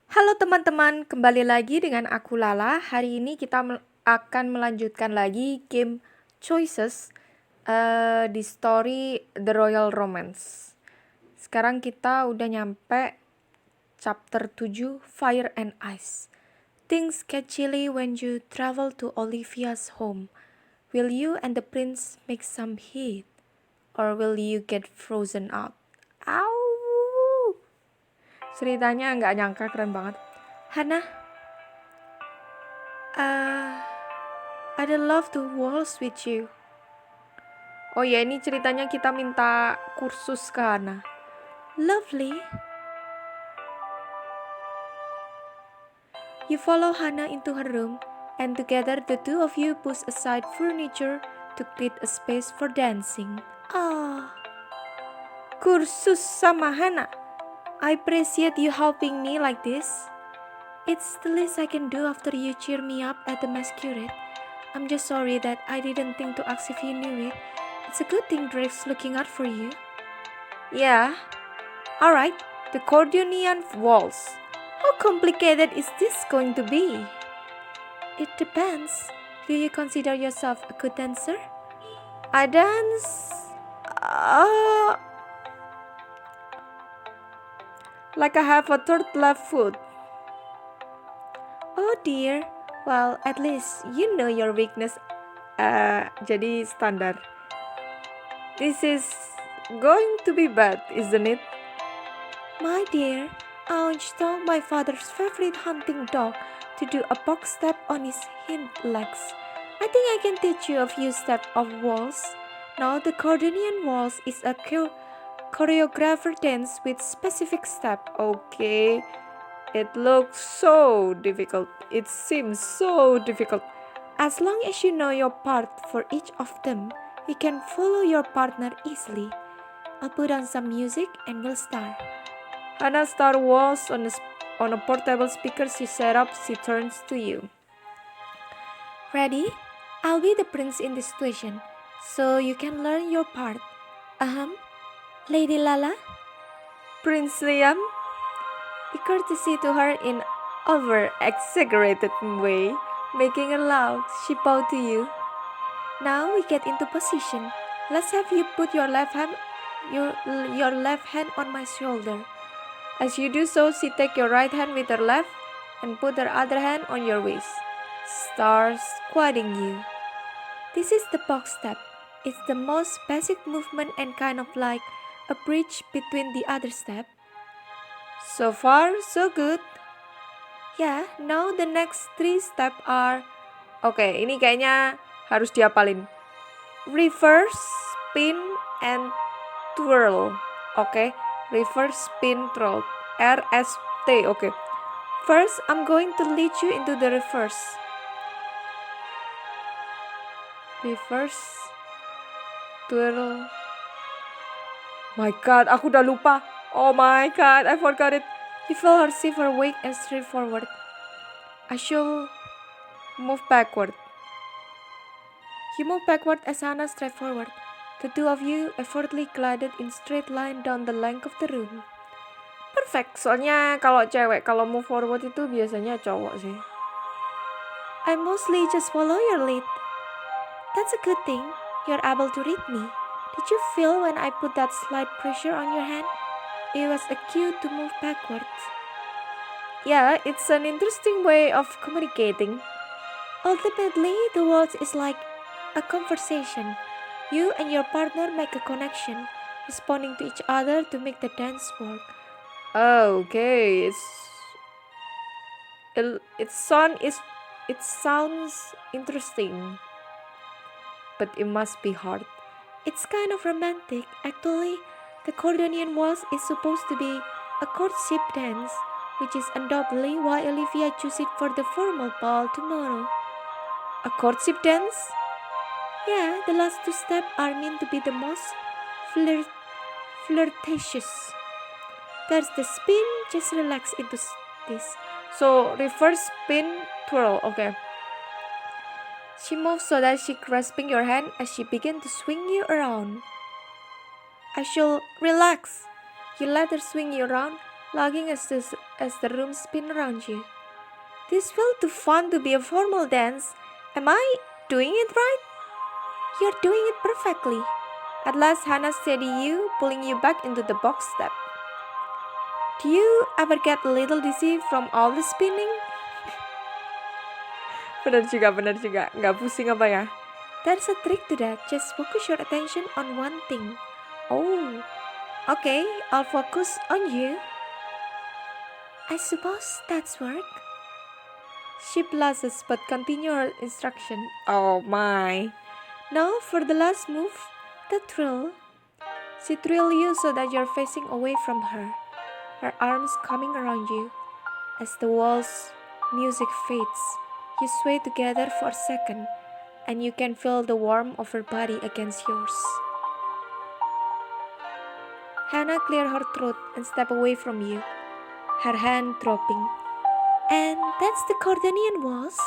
Halo teman-teman, kembali lagi dengan aku Lala. Hari ini kita akan melanjutkan lagi game Choices di story The Royal Romance. Sekarang kita udah nyampe chapter 7, Fire and Ice. Things get chilly when you travel to Olivia's home. Will you and the prince make some heat? Or will you get frozen up? Au! Ceritanya nggak nyangka, keren banget. Hannah, I'd love to waltz with you. Oh ya, ini ceritanya kita minta kursus ke Hannah. Lovely. You follow Hannah into her room, and together the two of you push aside furniture to create a space for dancing. Kursus sama Hannah. I appreciate you helping me like this. It's the least I can do after you cheer me up at the masquerade. I'm just sorry that I didn't think to ask if you knew it. It's a good thing Drake's looking out for you. Yeah. Alright, the Cordonian waltz. How complicated is this going to be? It depends. Do you consider yourself a good dancer? I dance like I have a third left foot. Oh dear. Well, at least you know your weakness. Jadi standar. This is going to be bad, isn't it? My dear, I once taught my father's favorite hunting dog to do a box step on his hind legs. I think I can teach you a few steps of waltz. Now the Cordonian waltz is a choreographer dance with specific step. Okay, it looks so difficult. It seems so difficult. As long as you know your part for each of them, you can follow your partner easily. I'll put on some music and we'll start. Hannah starts waltz on a portable speaker she set up. She turns to you. Ready? I'll be the prince in this situation, so you can learn your part. Lady Lala? Prince Liam? He courtesy to her in over-exaggerated way, making her loud. She bowed to you. Now we get into position. Let's have you put your left hand on my shoulder. As you do so, she take your right hand with her left and put her other hand on your waist. Starts squatting you. This is the box step. It's the most basic movement and kind of like a bridge between the other step. So far, so good. Yeah, now the next 3 steps are... Oke, ini kayaknya harus dihafalin. Reverse, spin, and twirl. Oke, reverse, spin, twirl. RST, oke. First, I'm going to lead you into the reverse. Reverse, twirl. My God, aku udah lupa. Oh my God, I forgot it. You feel her shift her weight and straight forward. I should move backward. You move backward as Hannah straight forward. The two of you effortlessly glided in straight line down the length of the room. Perfect, soalnya kalau cewek kalau move forward itu biasanya cowok sih. I mostly just follow your lead. That's a good thing. You're able to read me. Did you feel when I put that slight pressure on your hand? It was a cue to move backwards. Yeah, it's an interesting way of communicating. Ultimately, the waltz is like a conversation. You and your partner make a connection, responding to each other to make the dance work. Okay, it sounds interesting, but it must be hard. It's kind of romantic. Actually, the Cordonian waltz is supposed to be a courtship dance, which is undoubtedly why Olivia chose it for the formal ball tomorrow. A courtship dance? Yeah, the last 2 steps are meant to be the most flirtatious. There's the spin, just relax into this. So, reverse spin, twirl, okay. She moves so that she's grasping your hand as she begins to swing you around. I should relax. You let her swing you around. logging as the room spin around you. This felt too fun to be a formal dance. Am I doing it right? You're doing it perfectly. At last, Hannah steadied you, pulling you back into the box step. Do you ever get a little dizzy from all the spinning? Bener juga. Nggak pusing apa ya? There's a trick to that. Just focus your attention on one thing. Oh, okay, I'll focus on you. I suppose that's work. She blushes but continue her instruction. Oh my. Now for the last move, the thrill. She thrills you so that you're facing away from her, her arms coming around you. As the waltz music fades, you sway together for a second, and you can feel the warmth of her body against yours. Hannah cleared her throat and stepped away from you, her hand dropping. And that's the Cordonian waltz.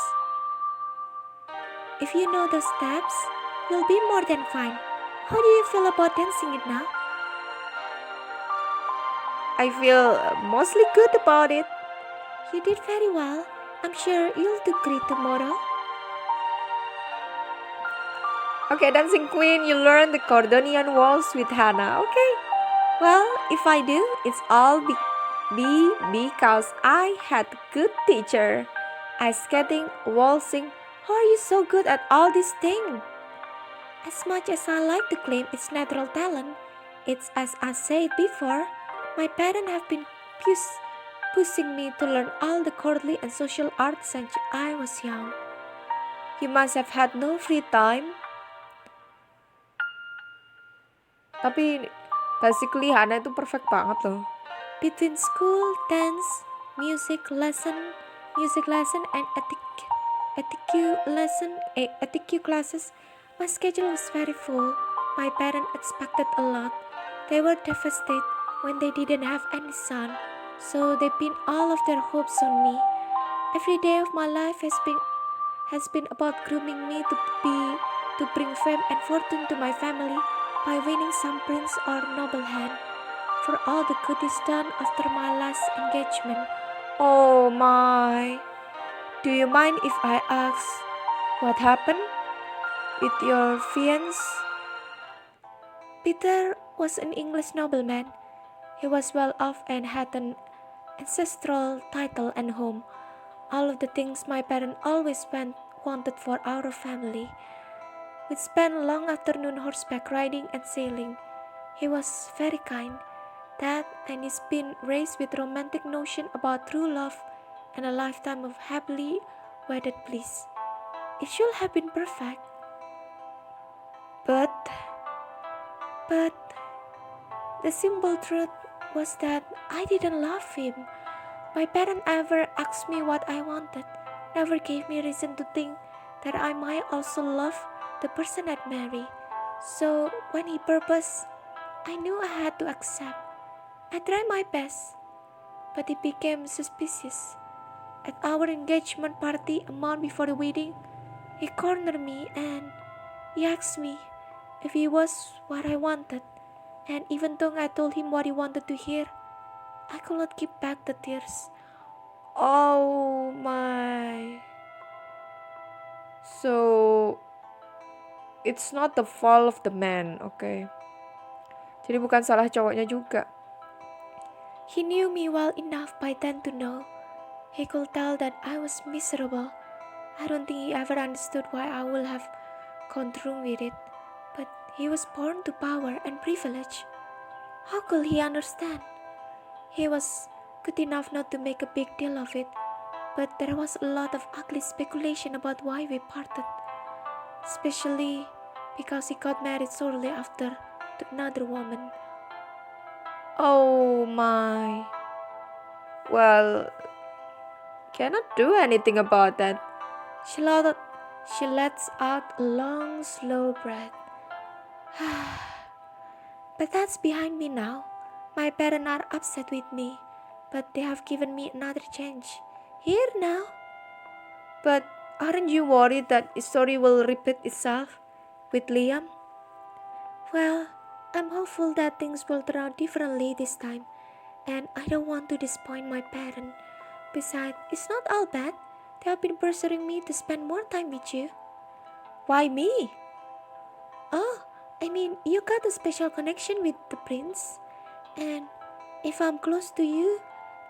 If you know those steps, you'll be more than fine. How do you feel about dancing it now? I feel mostly good about it. You did very well. I'm sure you'll do great tomorrow. Okay, Dancing Queen, you learn the Cordonian waltz with Hannah. Okay. Well, if I do, it's all because I had a good teacher. Ice skating, waltzing. How are you so good at all these things? As much as I like to claim it's natural talent, it's as I said before, my parents have been pushing me to learn all the courtly and social arts since I was young. You must have had no free time. Tapi basically Hana itu perfect banget loh. Between school, dance, music lesson and etiquette classes, my schedule was very full. My parents expected a lot. They were devastated when they didn't have any son, so they pinned all of their hopes on me. Every day of my life has been about grooming me to bring fame and fortune to my family by winning some prince or nobleman for all the goodies done after my last engagement. Oh my! Do you mind if I ask what happened with your fiance? Peter was an English nobleman. He was well off and had an ancestral title and home. All of the things my parents always wanted for our family. We spent long afternoon horseback riding and sailing. He was very kind. That and he's been raised with romantic notion about true love and a lifetime of happily wedded bliss. It should have been perfect. But the simple truth was that I didn't love him. My parents never asked me what I wanted, never gave me reason to think that I might also love the person I'd marry. So when he proposed, I knew I had to accept. I tried my best, but he became suspicious. At our engagement party a month before the wedding, he cornered me and he asked me if he was what I wanted. And even though I told him what he wanted to hear, I could not keep back the tears. Oh my. So, it's not the fault of the man, okay? Jadi bukan salah cowoknya juga. He knew me well enough by then to know. He could tell that I was miserable. I don't think he ever understood why I would have gone through with it. But he was born to power and privilege. How could he understand? He was good enough not to make a big deal of it, but there was a lot of ugly speculation about why we parted, especially because he got married shortly after to another woman. Oh my. Well, cannot do anything about that. She lets out a long, slow breath. But that's behind me now. My parents are upset with me, but they have given me another chance. Here now. But aren't you worried that the story will repeat itself with Liam? Well, I'm hopeful that things will turn out differently this time. and I don't want to disappoint my parents. Besides, it's not all bad. They have been pressuring me to spend more time with you. Why me? Oh, I mean, you got a special connection with the prince. And if I'm close to you,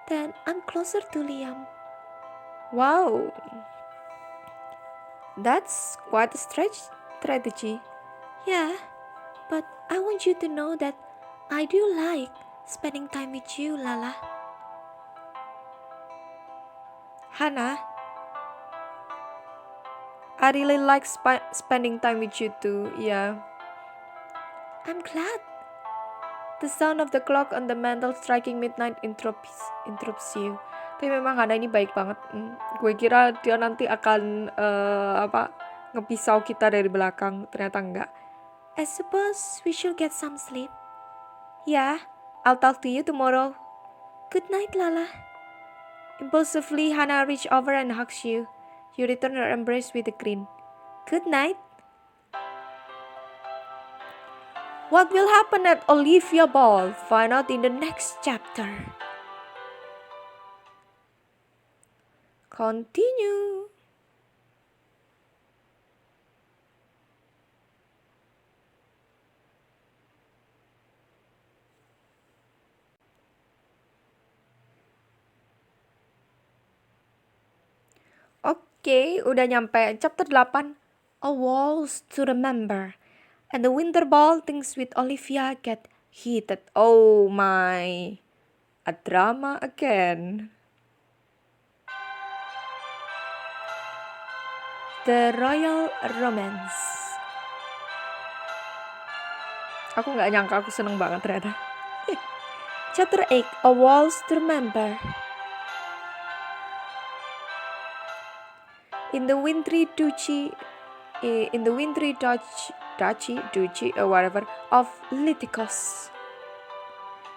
then I'm closer to Liam. Wow, that's quite a strategy. Yeah, but I want you to know that I do like spending time with you, Lala. Hannah, I really like spending time with you too, yeah. I'm glad. The sound of the clock on the mantle striking midnight interrupts you. Tapi memang Hana ini baik banget. Gue kira dia nanti akan ngepisau kita dari belakang. Ternyata enggak. I suppose we should get some sleep. Yeah, I'll talk to you tomorrow. Good night, Lala. Impulsively, Hana reaches over and hugs you. You return her embrace with a grin. Good night. What will happen at Olivia Ball? Find out in the next chapter. Continue. Oke, udah nyampe chapter 8. A Waltz to Remember. And the winter ball things with Olivia get heated. Oh my. A drama again. The Royal Romance. Aku gak nyangka aku seneng banget ternyata. Chapter 8. A Waltz to Remember. In the wintry duchy or whatever of Litikos.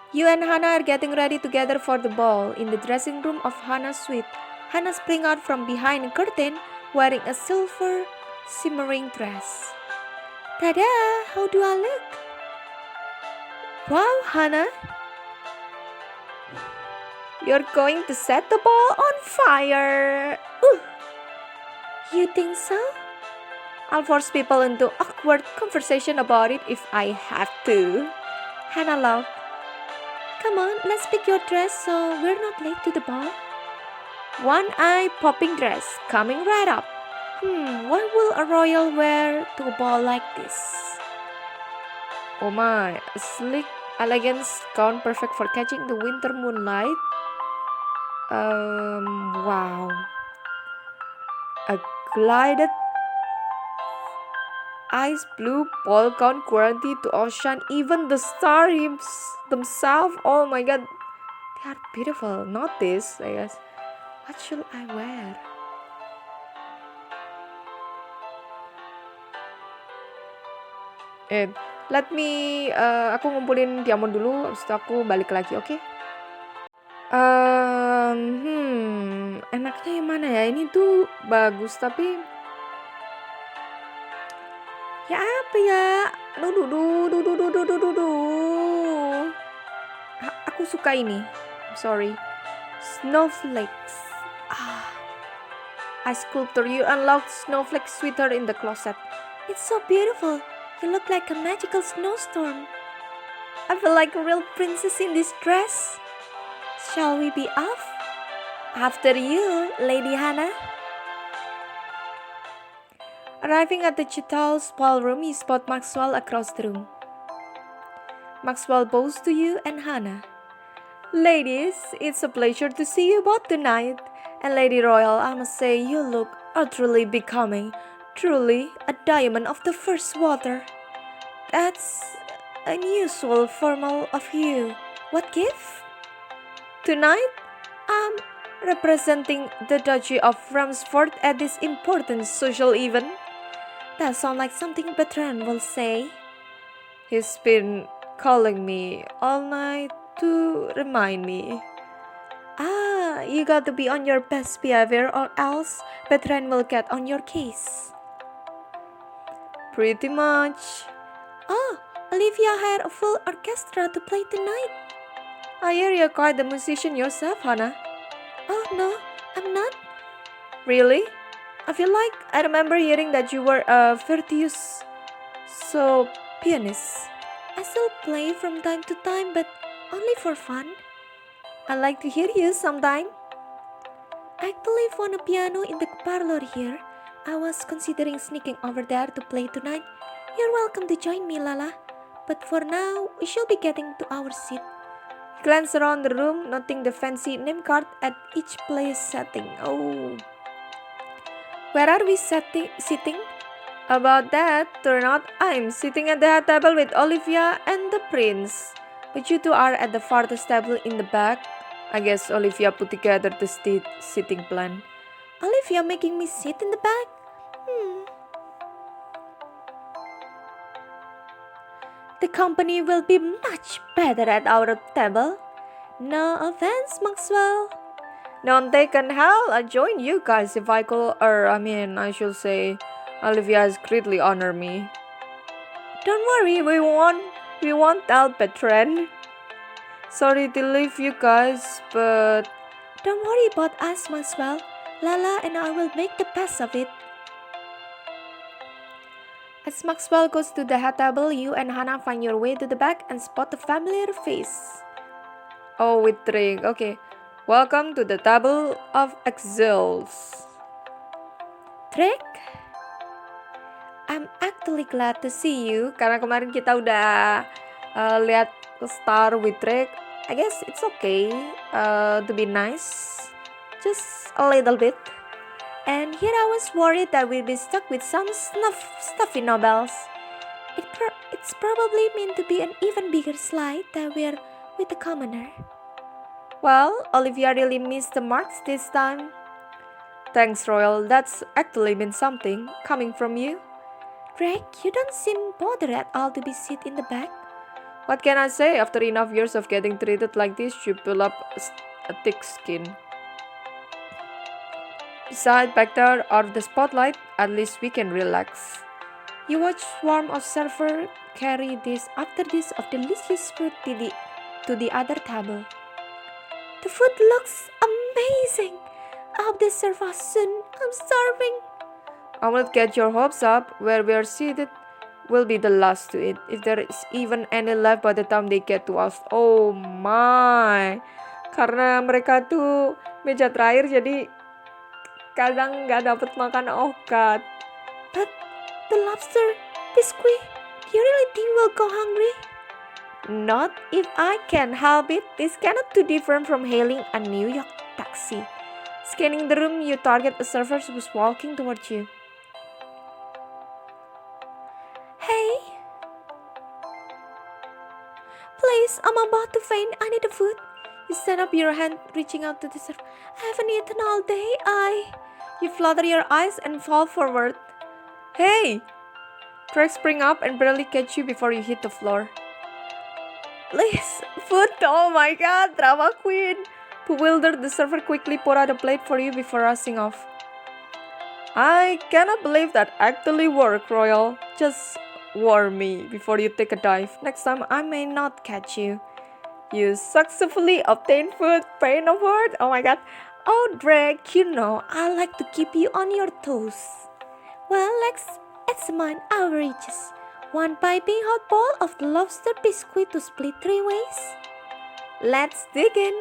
You and Hannah are getting ready together for the ball. In the dressing room of Hannah's suite, Hannah springs out from behind a curtain wearing a silver shimmering dress. Tada! How do I look? Wow, Hannah! You're going to set the ball on fire! Ooh. You think so? I'll force people into awkward conversation about it if I have to. Hannah laughed. Come on, let's pick your dress so we're not late to the ball. One-eye popping dress coming right up. What will a royal wear to a ball like this? Oh my, a sleek, elegant gown perfect for catching the winter moonlight. Wow. A glided ice blue ball gown guaranteed to outshine even the stars themselves. Oh my god, they are beautiful. Not this, I guess. What should I wear? Let me, aku ngumpulin diamond dulu, habis itu aku balik lagi, oke? Enaknya yang mana ya? Ini tuh bagus, tapi ya apa ya? Aku suka ini. Sorry. Snowflakes. I sculptor, you unlocked snowflake sweater in the closet. It's so beautiful. You look like a magical snowstorm. I feel like a real princess in this dress. Shall we be off? After you, Lady Hannah. Arriving at the Chitals ballroom, you spot Maxwell across the room. Maxwell bows to you and Hannah. Ladies, it's a pleasure to see you both tonight. And Lady Royal, I must say you look utterly becoming. Truly a diamond of the first water. That's unusual formal of you. What gift? Tonight, I'm representing the Duchy of Ramsford at this important social event. That sounds like something Bertrand will say. He's been calling me all night to remind me. You got to be on your best behavior or else Bertrand will get on your case. Pretty much. Oh, Olivia hired a full orchestra to play tonight. I hear you're quite the musician yourself, Hannah. Oh no, I'm not. Really? I feel like I remember hearing that you were a virtuoso pianist. I still play from time to time, but only for fun. I like to hear you sometime. I actually found a piano in the parlor here. I was considering sneaking over there to play tonight. You're welcome to join me, Lala. But for now, we shall be getting to our seat. He glanced around the room, noting the fancy name card at each place setting. Oh, where are we sitting? About that, turn out I'm sitting at the head table with Olivia and the prince. But you two are at the farthest table in the back. I guess Olivia put together the sitting plan. Olivia making me sit in the back? The company will be much better at our table. No offense, Maxwell. None taken. Hell, I'll join you guys if I could, I should say, Olivia has greatly honored me. Don't worry, we won't tell Petren. Sorry to leave you guys, but don't worry about us, Maxwell. Lala and I will make the best of it. As Maxwell goes to the head table, you and Hannah find your way to the back and spot a familiar face. Oh, with drink. Okay. Welcome to the table of exiles. Drake? I'm actually glad to see you. Karena kemarin kita udah lihat Star with Drake. I guess it's okay to be nice. Just a little bit. And here I was worried that we'd be stuck with some stuffy novels. It's probably meant to be an even bigger slide than we're with the commoner. Well, Olivia really missed the marks this time. Thanks, Royal. That's actually been something coming from you. Drake, you don't seem bothered at all to be sit in the back. What can I say? After enough years of getting treated like this, you pull up a thick skin. Besides, back there out of the spotlight, at least we can relax. You watch swarm of servers carry this after this of delicious food to the other table. The food looks amazing. I hope they serve us soon. I'm starving. I won't get your hopes up. Where we are seated will be the last to eat. If there is even any left by the time they get to us. Oh my. Karena mereka tuh meja terakhir jadi kadang nggak dapat makan okat. But the lobster, biscuit, do you really think we'll go hungry? Not if I can help it. This cannot too different from hailing a New York taxi. Scanning the room, you target a server who's walking towards you. Hey! Please, I'm about to faint. I need a food. You stand up your hand, reaching out to the server. I haven't eaten all day. You flutter your eyes and fall forward. Hey! Drake spring up and barely catch you before you hit the floor. Please, food. Oh my god, drama queen. Bewildered, the server quickly poured out a plate for you before rushing off. I cannot believe that actually worked, Royal. Just warn me before you take a dive. Next time I may not catch you. You successfully obtained food, pain of word. Oh my god. Oh, Drake, you know I like to keep you on your toes. Well, let's examine our riches. One piping hot bowl of the lobster biscuit to split 3 ways. Let's dig in.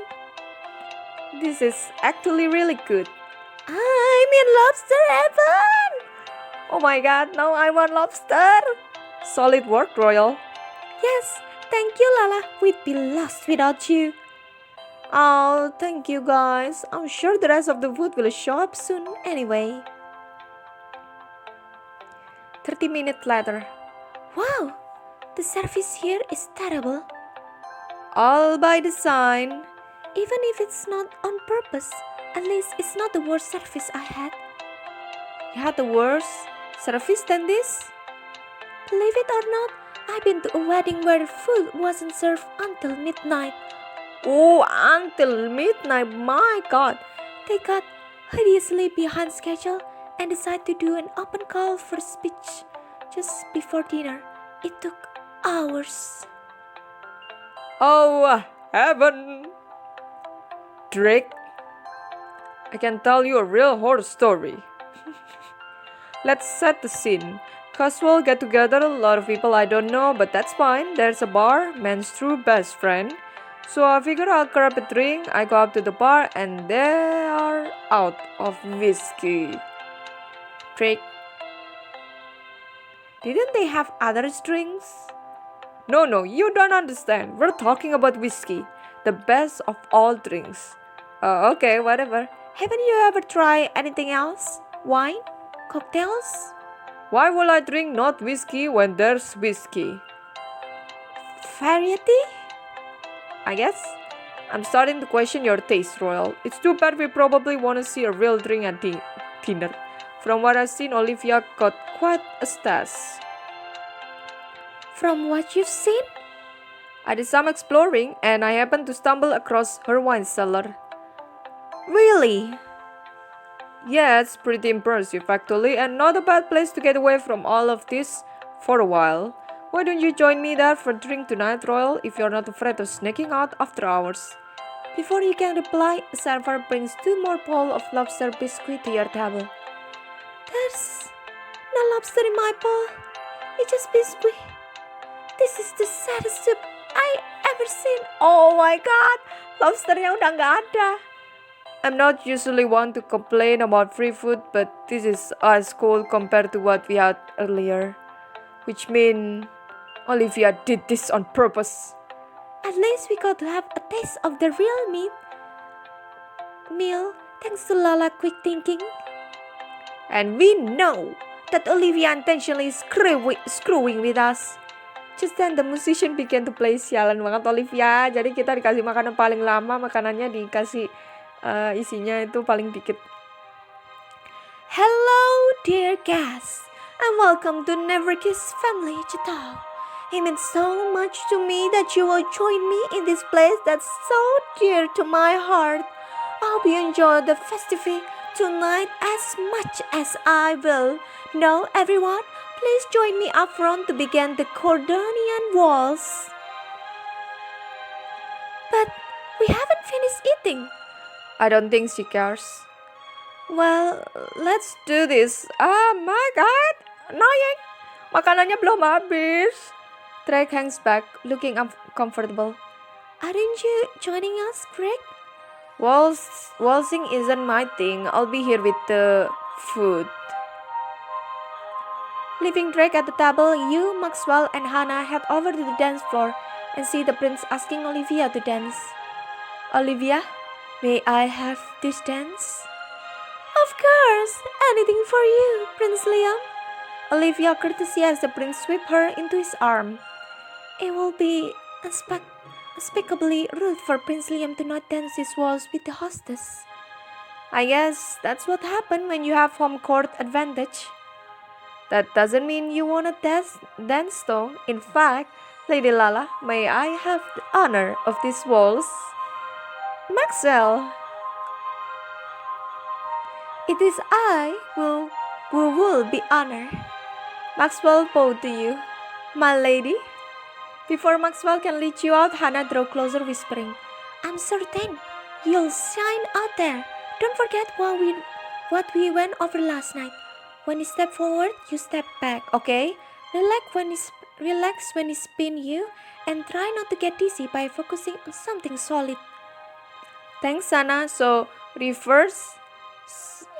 This is actually really good. I'm in lobster heaven! Oh my god, now I want lobster! Solid work, Royal. Yes, thank you, Lala. We'd be lost without you. Oh, thank you guys. I'm sure the rest of the food will show up soon anyway. 30 minutes later. Wow, the service here is terrible. All by design. Even if it's not on purpose, at least it's not the worst service I had. You had the worst service than this? Believe it or not, I've been to a wedding where food wasn't served until midnight. Oh, until midnight, my god. They got hideously behind schedule and decided to do an open call for speech just before dinner. It took hours. Oh, heaven. Drake, I can tell you a real horror story. Let's set the scene. Casual get together, a lot of people I don't know, but that's fine. There's a bar, man's true best friend. So I figure I'll grab a drink. I go up to the bar and they are out of whiskey. Drake, didn't they have other drinks? No, you don't understand. We're talking about whiskey, the best of all drinks. Okay, whatever. Haven't you ever tried anything else? Wine? Cocktails? Why will I drink not whiskey when there's whiskey? Variety? I guess. I'm starting to question your taste, Royal. It's too bad we probably want to see a real drink at dinner. From what I've seen, Olivia got quite a stash. From what you've seen? I did some exploring and I happened to stumble across her wine cellar. Really? Yeah, it's pretty impressive actually, and not a bad place to get away from all of this for a while. Why don't you join me there for a drink tonight, Royal, if you're not afraid of sneaking out after hours? Before you can reply, a server brings 2 more bowls of lobster biscuit to your table. There's no lobster in my bowl. It's just biscuit. This is the saddest soup I ever seen. Oh my god, lobsternya udah nggak ada. I'm not usually one to complain about free food, but this is ice cold compared to what we had earlier. Which means Olivia did this on purpose. At least we got to have a taste of the real meal thanks to Lala quick thinking. And we know that Olivia intentionally screwing with us. Just then the musician began to play. Sialan banget Olivia. Jadi kita dikasih makanan paling lama, makanannya dikasih isinya itu paling dikit. Hello dear guests, and welcome to Neverkiss Family Chitao. It means so much to me that you will join me in this place that's so dear to my heart. I hope you enjoy the festivity tonight as much as I will. Now everyone, please join me up front to begin the Cordonian waltz. But we haven't finished eating. I don't think she cares. Well, let's do this. Oh my god, annoying. Makanannya belum habis. Drake hangs back, looking uncomfortable. Aren't you joining us, Drake? Waltzing isn't my thing. I'll be here with the food. Leaving Drake at the table, you, Maxwell, and Hannah head over to the dance floor and see the prince asking Olivia to dance. Olivia, may I have this dance? Of course, anything for you, Prince Liam. Olivia courtesy as the prince swept her into his arm. It will be unspeakably rude for Prince Liam to not dance his waltz with the hostess. I guess that's what happened when you have home court advantage. That doesn't mean you wanna dance though. In fact, Lady Lala, may I have the honor of this waltz? Maxwell, it is I who will be honored. Maxwell bowed to you, my lady. Before Maxwell can lead you out, Hannah drew closer, whispering, I'm certain you'll shine out there. Don't forget what we went over last night. When he step forward, you step back, okay? Relax when he spin you, and try not to get dizzy by focusing on something solid. Thanks, Hannah. So, reverse,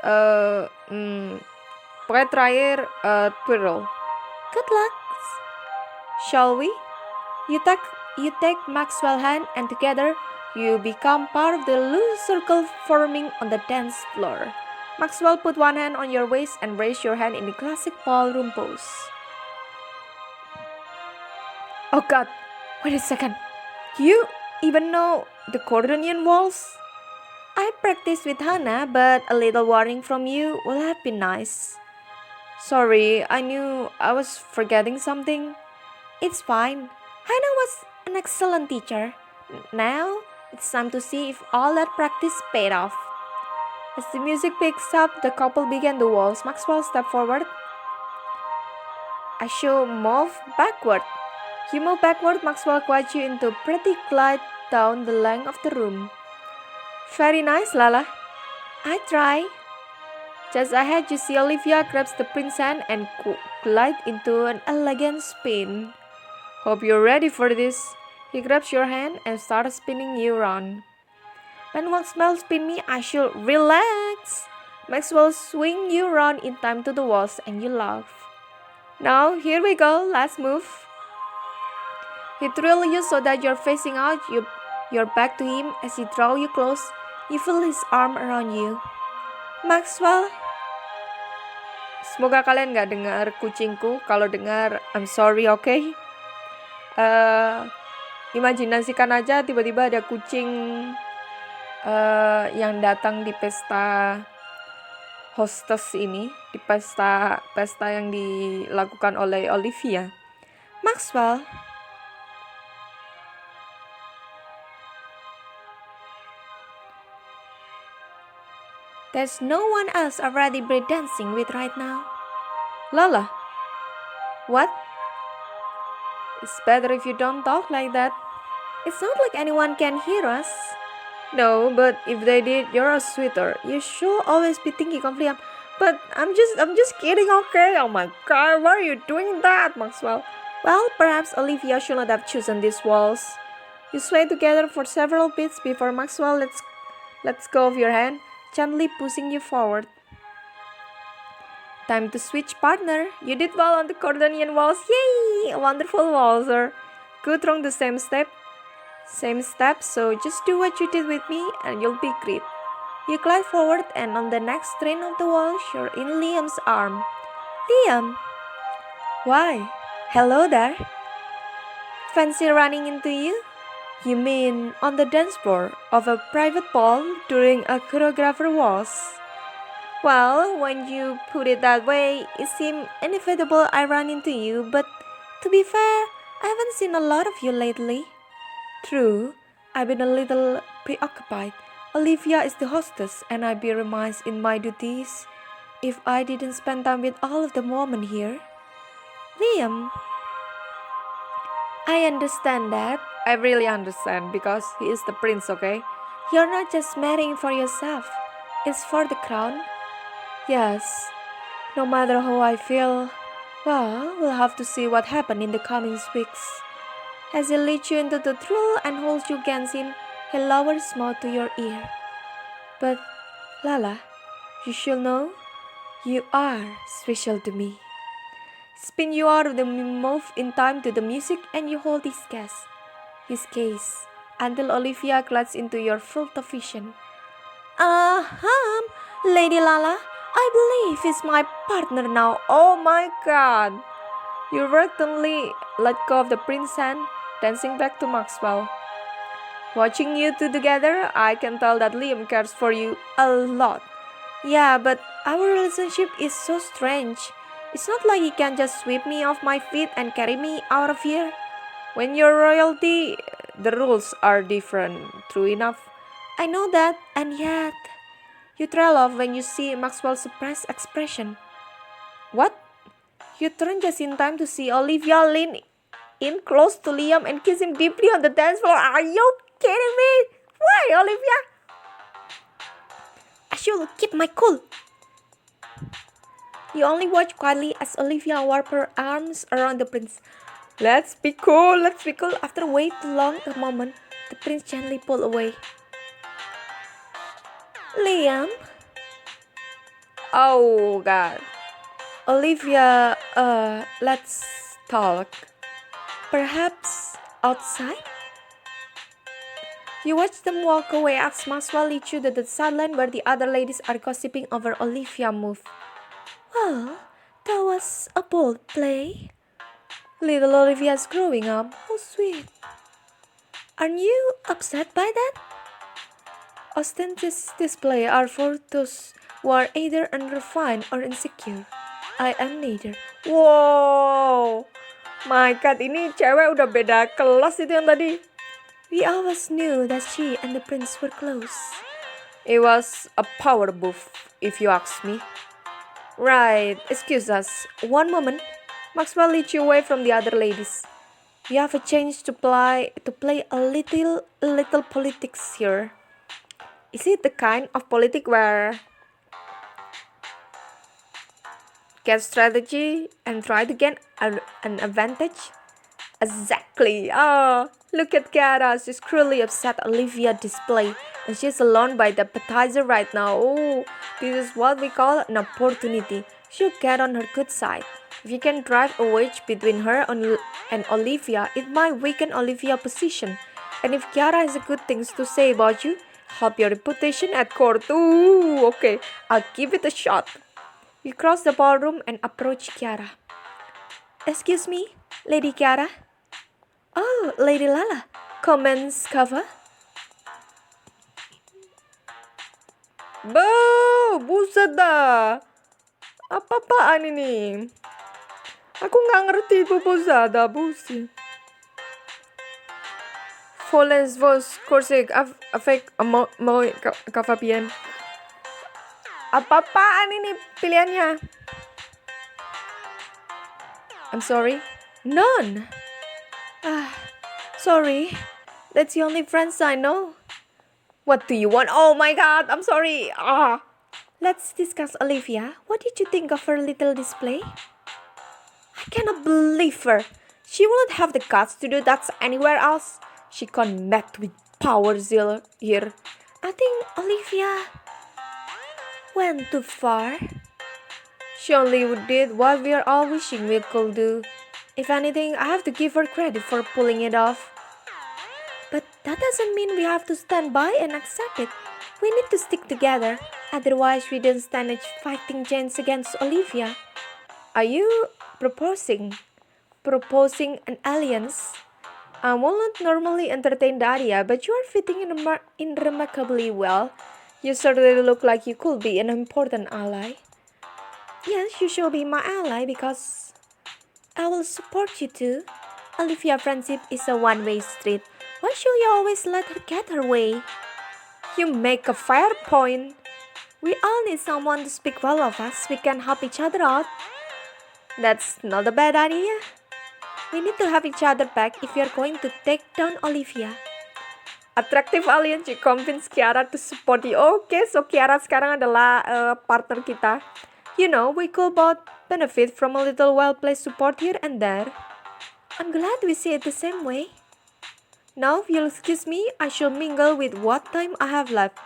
pokoknya terakhir, twirl. Good luck. Shall we? You take Maxwell's hand, and together you become part of the loose circle forming on the dance floor. Maxwell, put one hand on your waist and raise your hand in the classic ballroom pose. Oh god, wait a second. You even know the Cordonian waltz? I practiced with Hannah, but a little warning from you would have been nice. Sorry, I knew I was forgetting something. It's fine. Hannah was an excellent teacher. Now, it's time to see if all that practice paid off. As the music picks up, the couple began the waltz. Maxwell stepped forward. I should move backward. You move backward, Maxwell guides you into a pretty glide down the length of the room. Very nice, Lala. I try. Just ahead, you see Olivia grabs the prince's hand and glides into an elegant spin. Hope you're ready for this. He grabs your hand and starts spinning you around. When Maxwell spin me, I should relax. Maxwell swing you around in time to the walls and you laugh. Now, here we go, let's move. He thrills you so that you're facing out, your back to him. As he draws you close, you feel his arm around you. Maxwell. Semoga kalian gak dengar kucingku. Kalau dengar, I'm sorry, okay? Imajinasikan aja tiba-tiba ada kucing yang datang di pesta hostess ini, di pesta yang dilakukan oleh Olivia. Maxwell. There's no one else already breakdancing with right now. Lala. What? It's better if you don't talk like that. It's not like anyone can hear us. No, but if they did, you're a sweeter. You should always be thinking of Liam. But I'm just kidding, okay? Oh my god, why are you doing that, Maxwell? Well, perhaps Olivia should not have chosen these walls. You sway together for several beats before Maxwell lets go of your hand, gently pushing you forward. Time to switch partner. You did well on the Cordonian waltz. Yay! A wonderful waltzer. Good wrong the same step, so just do what you did with me and you'll be great. You glide forward and on the next strain of the waltz, you're in Liam's arm. Liam! Why? Hello there. Fancy running into you? You mean on the dance floor of a private ball during a choreographer waltz? Well, when you put it that way, it seemed inevitable I ran into you, but to be fair, I haven't seen a lot of you lately. True, I've been a little preoccupied. Olivia is the hostess, and I'd be remiss in my duties if I didn't spend time with all of the women here. Liam, I understand that. I really understand, because he is the prince, okay? You're not just marrying for yourself. It's for the crown. Yes, no matter how I feel, well, we'll have to see what happens in the coming weeks. As he leads you into the thrill and holds you against him, he lowers his mouth to your ear. But, Lala, you should know, you are special to me. Spin you out of the move in time to the music and you hold his gaze, until Olivia glides into your field of vision. Lady Lala, I believe he's my partner now. Oh my god! You reluctantly let go of the prince's hand, dancing back to Maxwell. Watching you two together, I can tell that Liam cares for you a lot. Yeah, but our relationship is so strange. It's not like he can just sweep me off my feet and carry me out of here. When you're royalty, the rules are different, true enough. I know that, and yet... You trail off when you see Maxwell's surprised expression. What? You turn just in time to see Olivia lean in close to Liam and kiss him deeply on the dance floor. Are you kidding me? Why, Olivia? I should keep my cool. You only watch quietly as Olivia warps her arms around the prince. Let's be cool. After wait too long a moment, the prince gently pulled away. Liam? Oh god. Olivia, let's talk. Perhaps outside? You watch them walk away as Maxwell leads you to the sideline where the other ladies are gossiping over Olivia's move. Well, that was a bold play. Little Olivia's growing up. How sweet. Aren't you upset by that? Ostentatious display are for those who are either unrefined or insecure. I am neither. Wow, my god, ini cewek udah beda kelas itu yang tadi. We always knew that she and the prince were close. It was a power move, if you ask me. Right, excuse us. One moment. Maxwell leads you away from the other ladies. We have a chance to play a little politics here. Is it the kind of politic where get strategy and try to gain an advantage? Exactly. Oh, look at Kiara. She's cruelly upset Olivia display, and she's alone by the appetizer right now. Oh, this is what we call an opportunity. She'll get on her good side. If you can drive a wedge between her and Olivia, it might weaken Olivia's position. And if Kiara has good things to say about you, help your reputation at court. Ooh, okay, I'll give it a shot. We cross the ballroom and approach Kiara. Excuse me, Lady Kiara? Oh, Lady Lala. Comments cover? Buset dah. Apa-apaan ini? Aku nggak ngerti itu posada, busi. Folens vos corsic avec moi cover bien. Apa-apaan ini pilihannya? I'm sorry. None. Sorry. That's the only friends I know. What do you want? Oh my god, I'm sorry. Let's discuss Olivia. What did you think of her little display? I cannot believe her. She wouldn't have the guts to do that anywhere else. She can't met with power zeal here. I think Olivia went too far. She only did what we are all wishing we could do. If anything, I have to give her credit for pulling it off. But that doesn't mean we have to stand by and accept it. We need to stick together. Otherwise, we don't stand a fighting chance against Olivia. Are you proposing an alliance? I will not normally entertain the idea, but you are fitting in remarkably well. You certainly look like you could be an important ally. Yes, you shall be my ally because I will support you too. Olivia friendship is a one-way street. Why should you always let her get her way? You make a fair point. We all need someone to speak well of us. We can help each other out. That's not a bad idea. We need to have each other back if we are going to take down Olivia. Attractive alliance, you convince Kiara to support you. Okay, so Kiara sekarang adalah partner kita. You know, we could both benefit from a little well-placed support here and there. I'm glad we see it the same way. Now, if you'll excuse me, I shall mingle with what time I have left.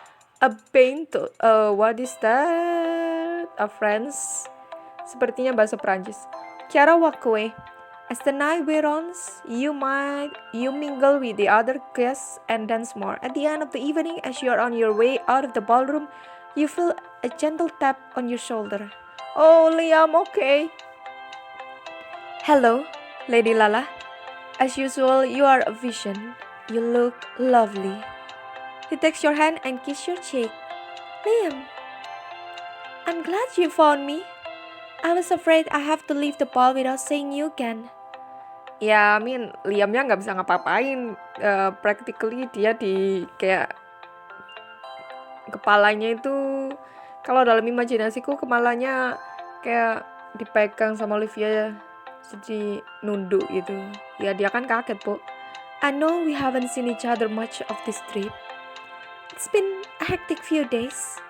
A paint, what is that? A friends? Sepertinya bahasa Prancis. Kiara walk away. As the night wears on, you mingle with the other guests and dance more. At the end of the evening, as you are on your way out of the ballroom, you feel a gentle tap on your shoulder. Oh, Liam, okay. Hello, Lady Lala. As usual, you are a vision. You look lovely. He takes your hand and kisses your cheek. Liam, I'm glad you found me. I was afraid I have to leave the ball without saying you again. Ya, Liamnya nggak bisa ngapa-ngapain. Practically dia di kayak kepalanya itu, kalau dalam imajinasiku kepalanya kayak dipegang sama Olivia, jadi nunduk gitu. Ya dia kan kaget, Po. I know we haven't seen each other much of this trip. It's been a hectic few days.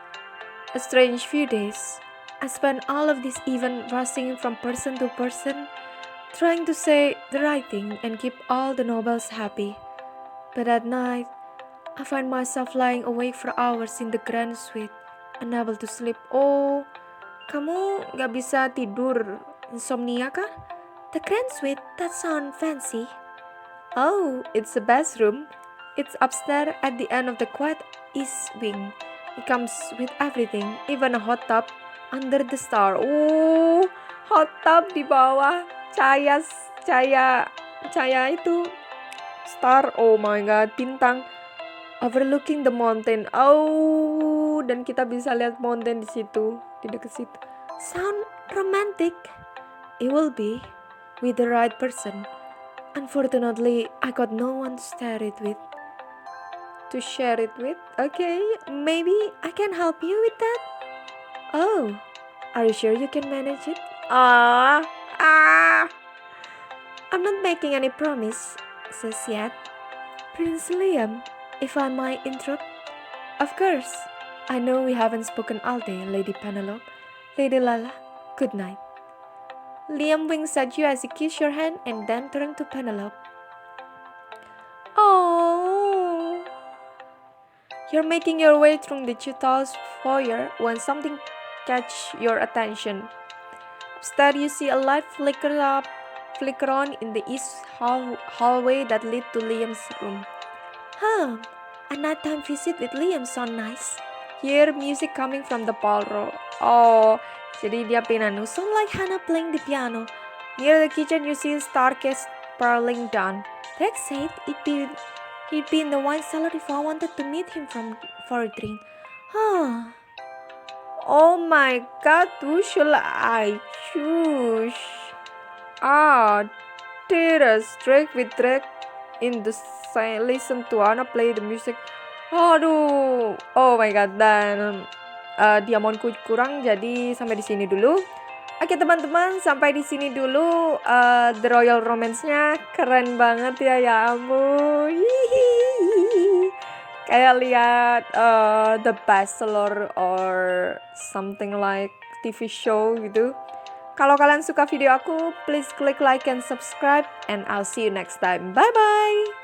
A strange few days. I spent all of this event rushing from person to person, trying to say the right thing and keep all the nobles happy. But at night, I find myself lying awake for hours in the grand suite, unable to sleep. Oh, kamu gak bisa tidur? Insomnia kah? The grand suite? That sounds fancy. Oh, it's a bathroom. It's upstairs at the end of the quiet east wing. It comes with everything, even a hot tub under the star. Oh, hot tub di bawah cahaya itu star. Oh my god, bintang overlooking the mountain. Oh, dan kita bisa lihat mountain di situ, di dekat situ. Sound romantic. It will be with the right person. Unfortunately, I got no one to share it with. Okay, maybe I can help you with that. Oh, are you sure you can manage it? I'm not making any promise, says yet. Prince Liam, if I might interrupt. Of course. I know we haven't spoken all day, Lady Penelope. Lady Lala, good night. Liam winks at you as he kisses your hand and then turns to Penelope. Oh, you're making your way through the Chita's foyer when something catches your attention. Upstairs, you see a light flicker on in the east hallway that leads to Liam's room. A nighttime visit with Liam sounds nice. Hear music coming from the ballroom. Oh, jadi dia piano. Sound like Hannah playing the piano. Near the kitchen, you see a staircase spiraling down. Rex said he'd be in the wine cellar if I wanted to meet him for a drink. Oh my God, who shall I choose? Tears, Drake with Drake in the listen to Anna play the music. Aduh, oh my God, dan diamonku kurang, jadi sampai di sini dulu. Oke teman-teman, sampai di sini dulu. The Royal Romance-nya keren banget ya ampun. Kayak lihat The Bachelor or something like TV show gitu. Kalau kalian suka video aku, please klik like and subscribe, and I'll see you next time. Bye-bye!